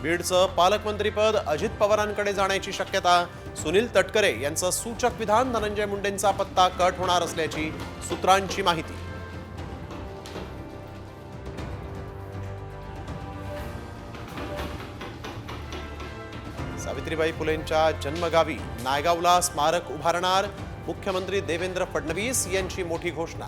बीडचं पालकमंत्रीपद अजित पवारांकडे जाण्याची शक्यता. सुनील तटकरे यांचं सूचक विधान. धनंजय मुंडेंचा पत्ता कट होणार असल्याची सूत्रांची माहिती. सावित्रीबाई फुलेंच्या जन्मगावी नायगावला स्मारक उभारणार. मुख्यमंत्री देवेंद्र फडणवीस यांची मोठी घोषणा.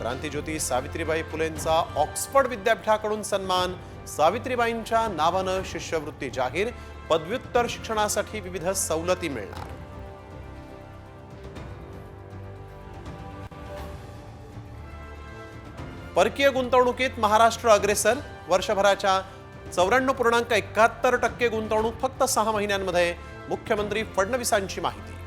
क्रांतिज्योती सावित्रीबाई फुलेंचा ऑक्सफर्ड विद्यापीठाकडून सन्मान. सावित्रीबाईंच्या नावानं शिष्यवृत्ती जाहीर. पदव्युत्तर शिक्षणासाठी विविध सवलती मिळणार. परकीय गुंतवणुकीत महाराष्ट्र अग्रेसर. वर्षभराच्या 94.71% गुंतवणूक फक्त 6 महिन्यांमध्ये. मुख्यमंत्री फडणवीसांची माहिती.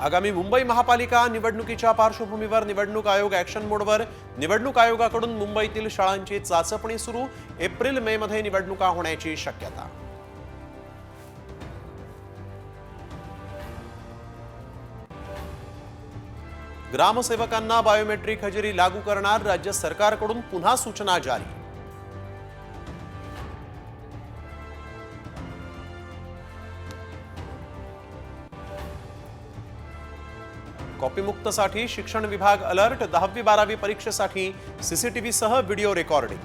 आगामी मुंबई महापालिका निवडणुकीच्या पार्श्वभूमीवर निवडणूक आयोग ॲक्शन मोडवर. निवडणूक आयोगाकडून मुंबईतील शाळांची चाचपणी सुरू. एप्रिल-मे मध्ये निवडणुका होण्याची शक्यता. ग्रामसेवकांना बायोमेट्रिक हजेरी लागू करणार. राज्य सरकारकडून पुन्हा सूचना जारी. कॉपीमुक्तसाठी शिक्षण विभाग अलर्ट. 10वी-12वी परीक्षेसाठी सीसीटीव्ही सह व्हिडिओ रेकॉर्डिंग.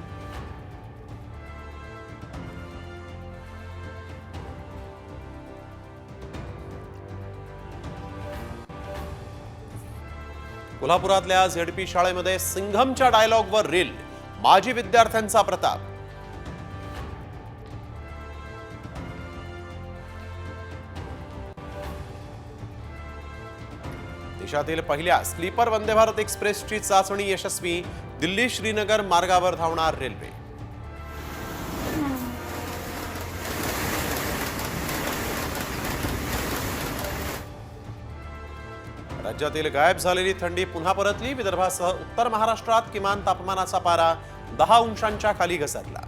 कोल्हापुरातल्या झेडपी शाळेमध्ये सिंघमच्या डायलॉगवर रील. माजी विद्यार्थ्यांचा प्रताप. देशातील पहिल्या स्लीपर वंदे भारत एक्सप्रेसची चाचणी यशस्वी. दिल्ली श्रीनगर मार्गावर धावणार रेल्वे. राज्यातील गायब झालेली थंडी पुन्हा परतली. विदर्भासह उत्तर महाराष्ट्रात किमान तापमानाचा पारा 10 अंशांच्या खाली घसरला.